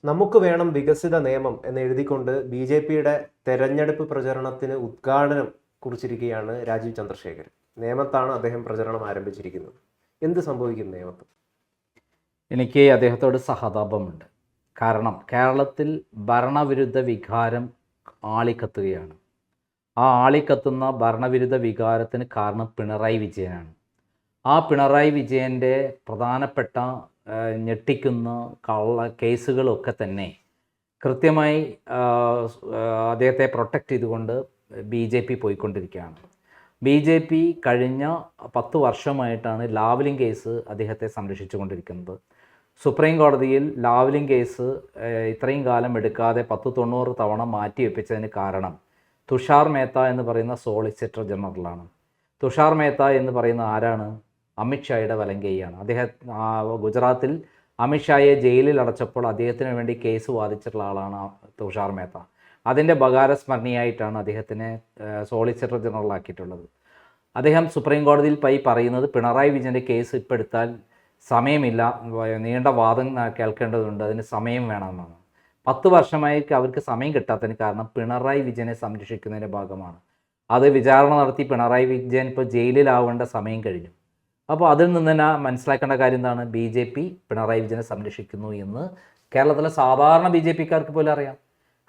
നമുക്ക് വേണം വികസിത നിയമം എന്ന് എഴുതിക്കൊണ്ട് ബി.ജെ.പിയുടെ തെരഞ്ഞെടുപ്പ് പ്രചരണത്തിന് ഉദ്ഘാടനം കുറിച്ചിരിക്കുകയാണ് രാജീവ് ചന്ദ്രശേഖർ. നേമത്താണ് അദ്ദേഹം പ്രചരണം ആരംഭിച്ചിരിക്കുന്നത്. എന്ത് സംഭവിക്കും നേമത്ത്? എനിക്ക് അദ്ദേഹത്തോട് സഹതാപമുണ്ട്. കാരണം കേരളത്തിൽ ഭരണവിരുദ്ധ വികാരം ആളിക്കത്തുകയാണ്. ആ ആളിക്കത്തുന്ന ഭരണവിരുദ്ധ വികാരത്തിന് കാരണം പിണറായി വിജയനാണ്. ആ പിണറായി വിജയൻ്റെ പ്രധാനപ്പെട്ട ഞെട്ടിക്കുന്ന കേസുകളൊക്കെ തന്നെ കൃത്യമായി അദ്ദേഹത്തെ പ്രൊട്ടക്റ്റ് ചെയ്തുകൊണ്ട് BJP പോയിക്കൊണ്ടിരിക്കുകയാണ്. BJP കഴിഞ്ഞ 10 വർഷമായിട്ടാണ് ലാവ്ലിംഗ് കേസ് അദ്ദേഹത്തെ സംരക്ഷിച്ചു കൊണ്ടിരിക്കുന്നത്. സുപ്രീം കോടതിയിൽ ലാവ്ലിംഗ് കേസ് ഇത്രയും കാലം എടുക്കാതെ 90 തവണ മാറ്റിവെപ്പിച്ചതിന് കാരണം തുഷാർ മേത്ത എന്ന് പറയുന്ന സോളിസിറ്റർ ജനറലാണ്. തുഷാർ മേത്ത എന്ന് പറയുന്ന ആരാണ്? അമിത്ഷായുടെ വലങ്കൈയാണ്. അദ്ദേഹം ഗുജറാത്തിൽ അമിത്ഷായെ ജയിലിൽ അടച്ചപ്പോൾ അദ്ദേഹത്തിന് വേണ്ടി കേസ് വാദിച്ചിട്ടുള്ള ആളാണ് തുഷാർ മേത്ത. അതിൻ്റെ ബകാരസ്മരണീയായിട്ടാണ് അദ്ദേഹത്തിനെ സോളിസിറ്റർ ജനറലാക്കിയിട്ടുള്ളത്. അദ്ദേഹം സുപ്രീം കോടതിയിൽ പോയി പറയുന്നത് പിണറായി വിജയൻ്റെ കേസ് ഇപ്പോൾ എടുത്താൽ സമയമില്ല, നീണ്ട വാദം കേൾക്കേണ്ടതുണ്ട്, അതിന് സമയം വേണമെന്നാണ്. 10 വർഷമായി അവർക്ക് സമയം കിട്ടാത്തതിന് കാരണം പിണറായി വിജയനെ സംരക്ഷിക്കുന്നതിൻ്റെ ഭാഗമാണ്. അത് വിചാരണ നടത്തി പിണറായി വിജയൻ ഇപ്പോൾ ജയിലിലാവേണ്ട സമയം കഴിഞ്ഞു. അപ്പോൾ അതിൽ നിന്ന് തന്നെ മനസ്സിലാക്കേണ്ട കാര്യം എന്താണ്? BJP പിണറായി വിജയനെ സംരക്ഷിക്കുന്നു എന്ന് കേരളത്തിലെ സാധാരണ BJPക്കാർക്ക് പോലും അറിയാം.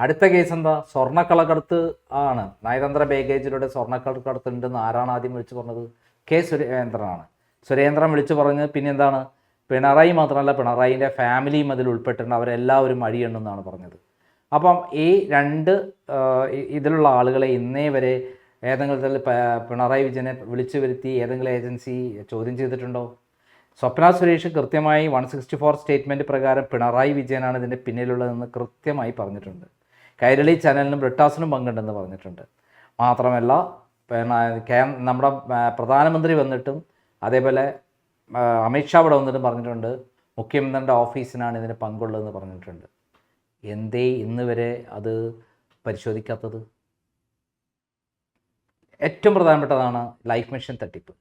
അടുത്ത കേസ് എന്താ? സ്വർണ്ണക്കള്ളക്കടത്ത് ആണ്. നയതന്ത്ര ബാഗേജിലൂടെ സ്വർണ്ണക്കള്ളക്കടത്തുണ്ടെന്ന് ആരാണ് ആദ്യം വിളിച്ചു പറഞ്ഞത്? സുരേന്ദ്രനാണ്. സുരേന്ദ്രൻ വിളിച്ചു പറഞ്ഞത് പിന്നെ എന്താണ്? പിണറായി മാത്രമല്ല, പിണറായിൻ്റെ ഫാമിലിയും അതിൽ ഉൾപ്പെട്ടിട്ടുണ്ട്, അവരെല്ലാവരും അഴിയെണ്ണെന്നാണ് പറഞ്ഞത്. അപ്പം ഈ ഇതിലുള്ള ആളുകളെ ഇന്നേ വരെ ഏതെങ്കിലും തരത്തിൽ പിണറായി വിജയനെ വിളിച്ചു വരുത്തി ഏതെങ്കിലും ഏജൻസി ചോദ്യം ചെയ്തിട്ടുണ്ടോ? സ്വപ്ന സുരേഷ് കൃത്യമായി 164 സ്റ്റേറ്റ്മെൻറ്റ് പ്രകാരം പിണറായി വിജയനാണ് ഇതിൻ്റെ പിന്നിലുള്ളതെന്ന് കൃത്യമായി പറഞ്ഞിട്ടുണ്ട്. കൈരളി ചാനലിനും ബ്രിട്ടാസിനും പങ്കുണ്ടെന്ന് പറഞ്ഞിട്ടുണ്ട്. മാത്രമല്ല നമ്മുടെ പ്രധാനമന്ത്രി വന്നിട്ടും അതേപോലെ അമിത്ഷാ ഇവിടെ വന്നിട്ടും പറഞ്ഞിട്ടുണ്ട് മുഖ്യമന്ത്രിയുടെ ഓഫീസിനാണ് ഇതിന് പങ്കുള്ളതെന്ന് പറഞ്ഞിട്ടുണ്ട്. എന്തേ ഇന്ന് വരെ അത് പരിശോധിക്കാത്തത്? ഏറ്റവും പ്രധാനപ്പെട്ടതാണ് ലൈഫ് മിഷൻ തട്ടിപ്പ്.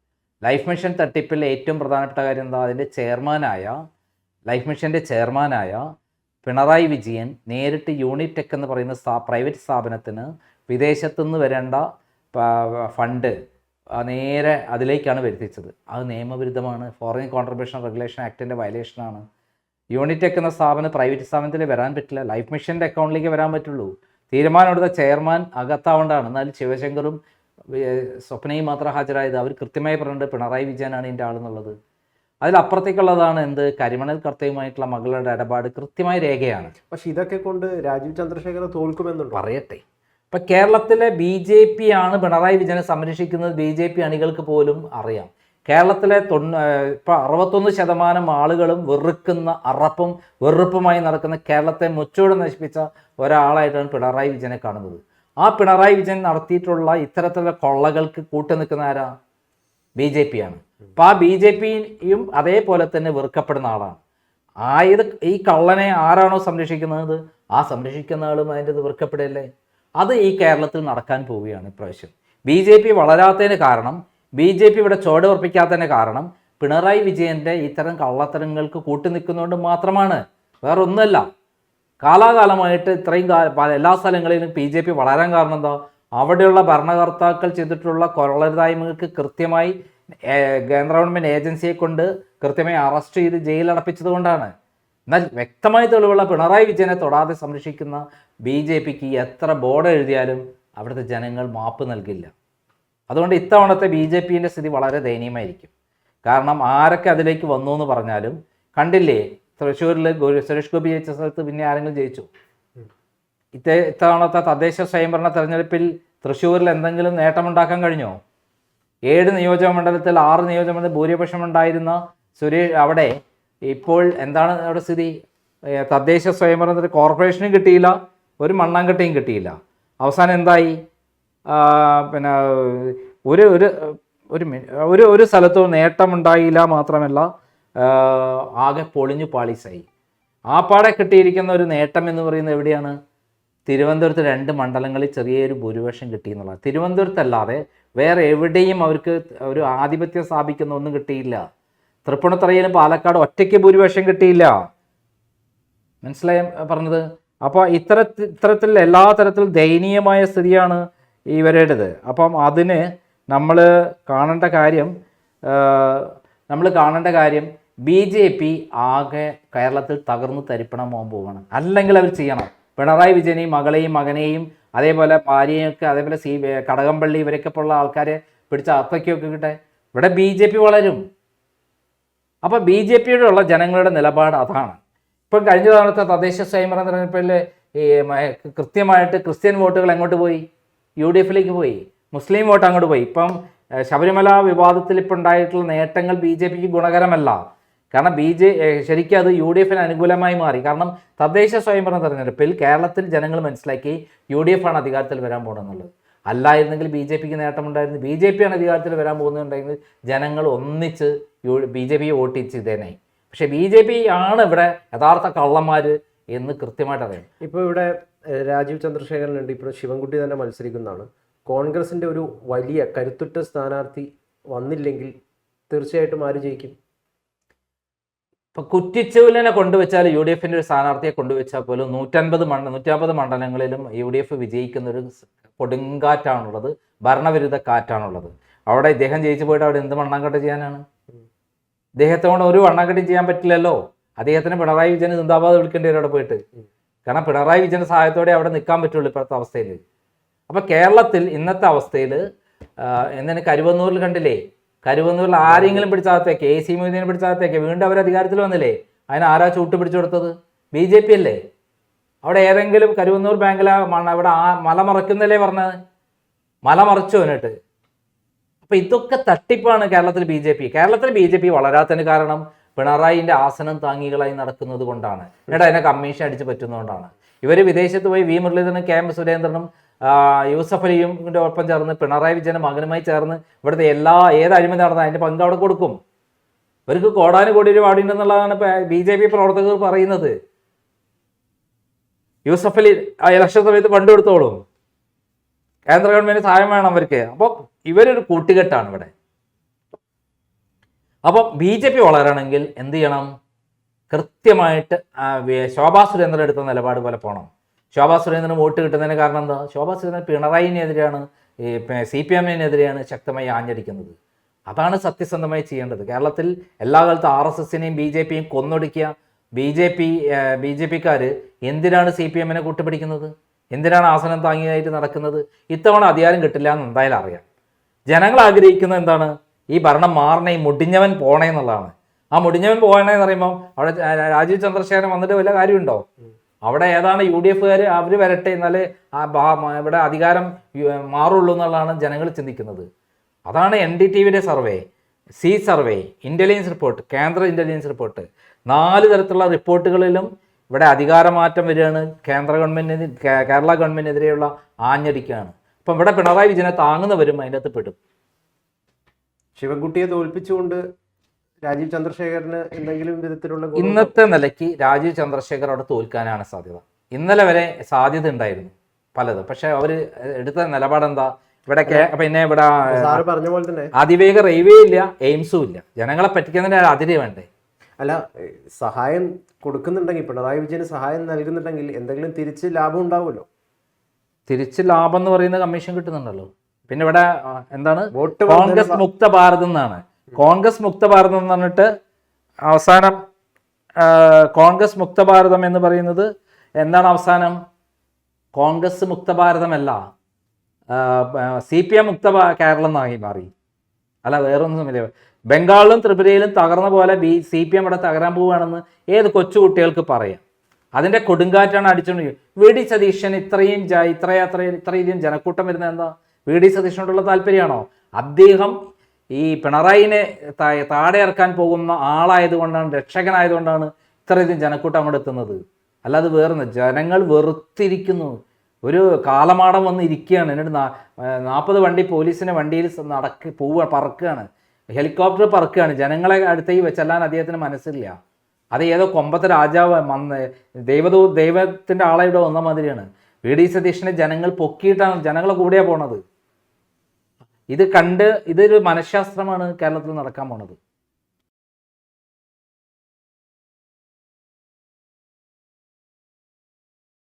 ലൈഫ് മിഷൻ തട്ടിപ്പിൽ ഏറ്റവും പ്രധാനപ്പെട്ട കാര്യം എന്താ? അതിൻ്റെ ലൈഫ് മിഷൻ്റെ ചെയർമാനായ പിണറായി വിജയൻ നേരിട്ട് യൂണിടെക് എന്ന് പറയുന്ന പ്രൈവറ്റ് സ്ഥാപനത്തിന് വിദേശത്തുനിന്ന് വരേണ്ട ഫണ്ട് നേരെ അതിലേക്കാണ് വരുത്തിച്ചത്. അത് നിയമവിരുദ്ധമാണ്. ഫോറിൻ കോൺട്രിബ്യൂഷൻ റെഗുലേഷൻ ആക്ടിൻ്റെ വയലേഷനാണ്. യൂണിടെക് എന്ന പ്രൈവറ്റ് സ്ഥാപനത്തിൽ വരാൻ പറ്റില്ല. ലൈഫ് മിഷൻ്റെ അക്കൗണ്ടിലേക്ക് വരാൻ പറ്റുള്ളൂ. തീരുമാനമെടുത്ത ചെയർമാൻ അകത്താവേണ്ടതാണ്. എന്നാൽ ശിവശങ്കറും സ്വപ്നയും മാത്രം ഹാജരായത്. അവർ കൃത്യമായി പറഞ്ഞിട്ടുണ്ട് പിണറായി വിജയനാണ് ഇതിൻ്റെ ആളെന്നുള്ളത്. അതിലപ്പുറത്തേക്കുള്ളതാണ് എന്ത്? കരിമണൽ കർത്തയുമായിട്ടുള്ള മകളുടെ ഇടപാട് കൃത്യമായ രേഖയാണ്. പക്ഷെ ഇതൊക്കെ കൊണ്ട് രാജീവ് ചന്ദ്രശേഖർ തോൽക്കുമെന്നുണ്ട്. പറയട്ടെ, ഇപ്പം കേരളത്തിലെ BJP ആണ് പിണറായി വിജയനെ സംരക്ഷിക്കുന്നത്. BJP അണികൾക്ക് പോലും അറിയാം. കേരളത്തിലെ ഇപ്പോൾ 61% ആളുകളും വെറുപ്പുമായി നടക്കുന്ന കേരളത്തെ മുച്ചോടെ നശിപ്പിച്ച ഒരാളായിട്ടാണ് പിണറായി വിജയനെ കാണുന്നത്. ആ പിണറായി വിജയൻ നടത്തിയിട്ടുള്ള ഇത്തരത്തിലുള്ള കൊള്ളകൾക്ക് കൂട്ടുനിൽക്കുന്ന ആരാ? BJP ആണ്. അപ്പോൾ ആ BJPയും അതേപോലെ തന്നെ വെറുക്കപ്പെടുന്ന ആളാണ്. ഈ കള്ളനെ ആരാണോ സംരക്ഷിക്കുന്നത് ആ സംരക്ഷിക്കുന്ന ആളും അതിൻ്റെ വെറുക്കപ്പെടല്ലേ? അത് ഈ കേരളത്തിൽ നടക്കാൻ പോവുകയാണ് ഇപ്രാവശ്യം. BJP വളരാത്തതിന് കാരണം, BJP ഇവിടെ ചുവട് ഉറപ്പിക്കാത്തതിന് കാരണം പിണറായി വിജയൻ്റെ ഇത്തരം കള്ളത്തരങ്ങൾക്ക് കൂട്ടുനിൽക്കുന്നതുകൊണ്ട് മാത്രമാണ്. വേറെ ഒന്നുമല്ല. കാലാകാലമായിട്ട് എല്ലാ സ്ഥലങ്ങളിലും BJP വളരാൻ കാരണം എന്താ? അവിടെയുള്ള ഭരണകർത്താക്കൾ ചെയ്തിട്ടുള്ള കൊള്ളരുതായ്മകൾക്ക് കൃത്യമായി കേന്ദ്ര ഗവൺമെൻറ് ഏജൻസിയെ കൊണ്ട് കൃത്യമായി അറസ്റ്റ് ചെയ്ത് ജയിലടപ്പിച്ചത് കൊണ്ടാണ്. എന്നാൽ വ്യക്തമായി തെളിവുള്ള പിണറായി വിജയനെ തൊടാതെ സംരക്ഷിക്കുന്ന BJPക്ക് എത്ര ബോർഡ് എഴുതിയാലും അവിടുത്തെ ജനങ്ങൾ മാപ്പ് നൽകില്ല. അതുകൊണ്ട് ഇത്തവണത്തെ BJPൻ്റെ സ്ഥിതി വളരെ ദയനീയമായിരിക്കും. കാരണം ആരൊക്കെ അതിലേക്ക് വന്നു എന്ന് പറഞ്ഞാലും കണ്ടില്ലേ, തൃശ്ശൂരിൽ സുരേഷ് ഗോപി ജയിച്ച സ്ഥലത്ത് പിന്നെ ആരെങ്കിലും ജയിച്ചു? ഇത്തവണത്തെ തദ്ദേശ സ്വയംഭരണ തെരഞ്ഞെടുപ്പിൽ തൃശ്ശൂരിൽ എന്തെങ്കിലും നേട്ടമുണ്ടാക്കാൻ കഴിഞ്ഞോ? 7 നിയോജകമണ്ഡലത്തിൽ 6 നിയോജകമണ്ഡലത്തിൽ ഭൂരിപക്ഷം ഉണ്ടായിരുന്ന അവിടെ ഇപ്പോൾ എന്താണ് അവിടെ സ്ഥിതി? തദ്ദേശ സ്വയംഭരണത്തിൽ കോർപ്പറേഷനും കിട്ടിയില്ല, ഒരു മണ്ണാങ്കട്ടയും കിട്ടിയില്ല. അവസാനം എന്തായി? പിന്നെ ഒരു സ്ഥലത്തും നേട്ടമുണ്ടായില്ല. മാത്രമല്ല ആകെ പൊളിഞ്ഞു പാളീസായി. ആപ്പാടെ കിട്ടിയിരിക്കുന്ന ഒരു നേട്ടം എന്ന് പറയുന്നത് എവിടെയാണ്? തിരുവനന്തപുരത്ത് 2 മണ്ഡലങ്ങളിൽ ചെറിയൊരു ഭൂരിപക്ഷം കിട്ടിയെന്നുള്ളത്. തിരുവനന്തപുരത്തല്ലാതെ വേറെ എവിടെയും അവർക്ക് ഒരു ആധിപത്യം സ്ഥാപിക്കുന്ന ഒന്നും കിട്ടിയില്ല. തൃപ്പൂണിത്തുറയിലും പാലക്കാട് ഒറ്റയ്ക്ക് ഭൂരിപക്ഷം കിട്ടിയില്ല. മനസ്സിലായ പറഞ്ഞത്? അപ്പോൾ ഇത്തരത്തിൽ എല്ലാ തരത്തിലും ദയനീയമായ സ്ഥിതിയാണ് ഇവരുടേത്. അപ്പം അതിന് നമ്മൾ കാണേണ്ട കാര്യം BJP ആകെ കേരളത്തിൽ തകർന്ന് തരിപ്പണമാകാൻ പോവുകയാണ്. അല്ലെങ്കിൽ അവർ ചെയ്യണം, പിണറായി വിജയനെയും മകനെയും അതേപോലെ ഭാര്യയൊക്കെ, അതേപോലെ കടകംപള്ളി ഇവരൊക്കെ ഉള്ള ആൾക്കാരെ പിടിച്ച് അകത്തേക്കൊക്കെ കിട്ടെ, ഇവിടെ BJP വളരും. അപ്പോൾ BJPയുടെ ഉള്ള ജനങ്ങളുടെ നിലപാട് അതാണ്. ഇപ്പം കഴിഞ്ഞ തവണത്തെ തദ്ദേശ സ്വയംഭരണ തെരഞ്ഞെടുപ്പിൽ കൃത്യമായിട്ട് ക്രിസ്ത്യൻ വോട്ടുകൾ എങ്ങോട്ട് പോയി? UDFിലേക്ക് പോയി. മുസ്ലിം വോട്ട് അങ്ങോട്ട് പോയി. ഇപ്പം ശബരിമല വിവാദത്തിൽ ഇപ്പം ഉണ്ടായിട്ടുള്ള നേട്ടങ്ങൾ BJPക്ക് ഗുണകരമല്ല. കാരണം ശരിക്കും അത് UDFിന് അനുകൂലമായി മാറി. കാരണം തദ്ദേശ സ്വയംഭരണ തെരഞ്ഞെടുപ്പിൽ കേരളത്തിൽ ജനങ്ങൾ മനസ്സിലാക്കി UDF ആണ് അധികാരത്തിൽ വരാൻ പോകുന്നത്. അല്ലായിരുന്നെങ്കിൽ BJPക്ക് നേട്ടമുണ്ടായിരുന്നു. BJP ആണ് അധികാരത്തിൽ വരാൻ പോകുന്നുണ്ടെങ്കിൽ ജനങ്ങൾ ഒന്നിച്ച് BJPയെ വോട്ട് ചെയ്തേനായി. പക്ഷേ BJP ആണ് ഇവിടെ യഥാർത്ഥ കള്ളന്മാർ എന്ന് കൃത്യമായിട്ട് അറിയാം. ഇപ്പോൾ ഇവിടെ രാജീവ് ചന്ദ്രശേഖരനുണ്ട്, ഇപ്പോൾ ശിവൻകുട്ടി തന്നെ മത്സരിക്കുന്നതാണ്. കോൺഗ്രസിൻ്റെ ഒരു വലിയ കരുത്തുറ്റ സ്ഥാനാർത്ഥി വന്നില്ലെങ്കിൽ തീർച്ചയായിട്ടും ആര് ജയിക്കും? ഇപ്പം കുറ്റിച്ചൂലിനെ കൊണ്ടുവച്ചാൽ UDFിൻ്റെ ഒരു സ്ഥാനാർത്ഥിയെ കൊണ്ടുവച്ചാൽ പോലും 150 മണ്ഡലങ്ങളിലും UDF വിജയിക്കുന്ന ഒരു കൊടുങ്കാറ്റാണുള്ളത്, ഭരണവിരുദ്ധ കാറ്റാണുള്ളത്. അവിടെ ഇദ്ദേഹം ജയിച്ചു പോയിട്ട് അവിടെ എന്ത് മണ്ണാങ്കട്ട ചെയ്യാനാണ്? ഇദ്ദേഹത്തെ കൊണ്ട് ഒരു വണ്ണാങ്കട്ടി ചെയ്യാൻ പറ്റില്ലല്ലോ. അദ്ദേഹത്തിന് പിണറായി വിജയന് സിന്ദാബാദ് വിളിക്കേണ്ടി വരും അവിടെ പോയിട്ട്. കാരണം പിണറായി വിജയൻ്റെ സഹായത്തോടെ അവിടെ നിൽക്കാൻ പറ്റുള്ളൂ ഇപ്പോഴത്തെ അവസ്ഥയിൽ. അപ്പോൾ കേരളത്തിൽ ഇന്നത്തെ അവസ്ഥയിൽ എന്തിന് കരുവന്നൂരിൽ കണ്ടില്ലേ, കരുവന്നൂരിൽ ആരെങ്കിലും പിടിച്ചാകത്തേക്ക്, AC മൊയ്തീനെ പിടിച്ചാകത്തേക്ക് വീണ്ടും അവർ അധികാരത്തിൽ വന്നില്ലേ? അതിന് ആരാ ചൂട്ട് പിടിച്ചു കൊടുത്തത്? BJP അല്ലേ? അവിടെ ഏതെങ്കിലും കരുവന്നൂർ ബാങ്കിലെ ഇവിടെ മല മറക്കുന്നല്ലേ പറഞ്ഞത്? മല മറച്ചു എന്നിട്ട്. അപ്പം ഇതൊക്കെ തട്ടിപ്പാണ് കേരളത്തിൽ BJP വളരാത്തതിന് കാരണം പിണറായിൻ്റെ ആസനം താങ്ങികളായി നടക്കുന്നത് കൊണ്ടാണ്. എന്നിട്ട് അതിനെ കമ്മീഷൻ അടിച്ച് പറ്റുന്നതുകൊണ്ടാണ്. ഇവർ വിദേശത്ത് പോയി മുരളീധരനും KM സുരേന്ദ്രനും യൂസഫ് അലിയും ഒപ്പം ചേർന്ന് പിണറായി വിജയൻ്റെ മകനുമായി ചേർന്ന് ഇവിടുത്തെ ഏത് അഴിമതി നടന്നാൽ അതിൻ്റെ പങ്ക് അവിടെ കൊടുക്കും. ഇവർക്ക് കോടാനുകോടി രൂപ പാടിണ്ടെന്നുള്ളതാണ് BJP പ്രവർത്തകർ പറയുന്നത്. യൂസഫ് അലി ഇലക്ഷൻ സമയത്ത് ഫണ്ട് കൊടുത്തോളും, കേന്ദ്ര ഗവൺമെൻറ് സഹായം വേണം അവർക്ക്. അപ്പോൾ ഇവരൊരു കൂട്ടുകെട്ടാണ് ഇവിടെ. അപ്പം BJP വളരണമെങ്കിൽ എന്ത് ചെയ്യണം? കൃത്യമായിട്ട് ശോഭാ സുരേന്ദ്രൻ എടുത്ത നിലപാട് പോലെ പോകണം. ശോഭാ സുരേന്ദ്രന് വോട്ട് കിട്ടുന്നതിന് കാരണം എന്താ? ശോഭാ സുരേന്ദ്രൻ പിണറായിനെതിരെയാണ്, CPM-നെതിരെയാണ് ശക്തമായി ആഞ്ഞടിക്കുന്നത്. അതാണ് സത്യസന്ധമായി ചെയ്യേണ്ടത്. കേരളത്തിൽ എല്ലാ കാലത്തും RSSനെയും BJPയും കൊന്നൊടുക്കിയ BJPക്കാർ എന്തിനാണ് CPM-നെ കൂട്ടുപിടിക്കുന്നത്? എന്തിനാണ് ആസനം താങ്ങിയായിട്ട് നടക്കുന്നത്? ഇത്തവണ അധികാരം കിട്ടില്ല എന്ന് എന്തായാലും അറിയാം. ജനങ്ങൾ ആഗ്രഹിക്കുന്നത് എന്താണ്? ഈ ഭരണം മാറണേ, മുടിഞ്ഞവൻ പോണേ എന്നുള്ളതാണ്. ആ മുടിഞ്ഞവൻ പോകണേന്ന് പറയുമ്പോൾ അവിടെ രാജീവ് ചന്ദ്രശേഖരൻ വന്നിട്ട് വല്ല കാര്യമുണ്ടോ? അവിടെ ഏതാണ് UDFകാർ? അവർ വരട്ടെ, എന്നാലേ ഇവിടെ അധികാരം മാറുള്ളൂ എന്നുള്ളതാണ് ജനങ്ങൾ ചിന്തിക്കുന്നത്. അതാണ് NDTVയുടെ സർവേ, സർവേ, ഇൻ്റലിജൻസ് റിപ്പോർട്ട്, കേന്ദ്ര ഇൻ്റലിജൻസ് റിപ്പോർട്ട്, 4 തരത്തിലുള്ള റിപ്പോർട്ടുകളിലും ഇവിടെ അധികാരമാറ്റം വരികയാണ്. കേരള ഗവൺമെൻറ്റിനെതിരെയുള്ള ആഞ്ഞടിക്കുകയാണ്. അപ്പം ഇവിടെ പിണറായി വിജയനെ താങ്ങുന്നവരും അതിൻ്റെ അകത്ത് പെടും. ശിവൻകുട്ടിയെ തോൽപ്പിച്ചുകൊണ്ട് രാജീവ് ചന്ദ്രശേഖരന് എന്തെങ്കിലും വിധത്തിലുള്ള ഇന്നത്തെ നിലയ്ക്ക് രാജീവ് ചന്ദ്രശേഖർ അവിടെ തോൽക്കാനാണ് സാധ്യത. ഇന്നലെ വരെ സാധ്യത ഉണ്ടായിരുന്നു പലതും. പക്ഷെ അവർ എടുത്ത നിലപാടെന്താ? ഇവിടെ പിന്നെ ഇവിടെ പറഞ്ഞ പോലെ തന്നെ അതിവേഗ റെയിൽവേ ഇല്ല, എയിംസും ഇല്ല. ജനങ്ങളെ പറ്റിക്കുന്നതിന് അതിര് വേണ്ടേ? അല്ല, സഹായം കൊടുക്കുന്നുണ്ടെങ്കിൽ, പിണറായി വിജയന് സഹായം നൽകുന്നുണ്ടെങ്കിൽ എന്തെങ്കിലും തിരിച്ച് ലാഭം ഉണ്ടാവുമല്ലോ. തിരിച്ച് ലാഭം എന്ന് പറയുന്ന കമ്മീഷൻ കിട്ടുന്നുണ്ടല്ലോ. പിന്നെ ഇവിടെ എന്താണ് കോൺഗ്രസ് മുക്ത ഭാരത് എന്നാണ്. കോൺഗ്രസ് മുക്ത ഭാരതം എന്ന് പറഞ്ഞിട്ട് അവസാനം കോൺഗ്രസ് മുക്ത ഭാരതം എന്ന് പറയുന്നത് എന്താണ്? അവസാനം കോൺഗ്രസ് മുക്ത ഭാരതമല്ല, CPM മുക്ത കേരളം എന്നായി മാറി. അല്ല, വേറൊന്നുമില്ല. ബംഗാളിലും ത്രിപുരയിലും തകർന്ന പോലെ CPM ഇവിടെ തകരാൻ പോവുകയാണെന്ന് ഏത് കൊച്ചുകുട്ടികൾക്ക് പറയാം. അതിൻ്റെ കൊടുങ്കാറ്റാണ് അടിച്ചുകൊണ്ട്. VD സതീശൻ ഇത്രയധികം ജനക്കൂട്ടം വരുന്നത് എന്താ? VD സതീശനോടുള്ള താല്പര്യമാണോ? അദ്ദേഹം ഈ പിണറായിനെ താഴെ ഇറക്കാൻ പോകുന്ന ആളായതുകൊണ്ടാണ്, രക്ഷകനായതുകൊണ്ടാണ് ഇത്രയധികം ജനക്കൂട്ടം അങ്ങോട്ട് എത്തുന്നത്. അല്ലാതെ വേറൊന്നും. ജനങ്ങൾ വെറുത്തിരിക്കുന്നു. ഒരു കാലമാടം വന്ന് ഇരിക്കുകയാണ്. എന്നിട്ട് 40 വണ്ടി പോലീസിൻ്റെ വണ്ടിയിൽ പറക്കുകയാണ്, ഹെലികോപ്റ്റർ പറക്കുകയാണ്. ജനങ്ങളെ അടുത്തേക്ക് വെച്ചല്ലാൻ അദ്ദേഹത്തിന് മനസ്സില്ല. അത് ഏതോ കൊമ്പത്തെ രാജാവ് ദൈവത്തിൻ്റെ ആളെ ഇവിടെ വന്ന മാതിരിയാണ്. VD സതീശനെ ജനങ്ങൾ പൊക്കിയിട്ടാണ്, ജനങ്ങളെ കൂടെയാണ് പോണത്. ഇതൊരു മനഃശാസ്ത്രമാണ് കേരളത്തിൽ നടക്കാൻ പോണത്.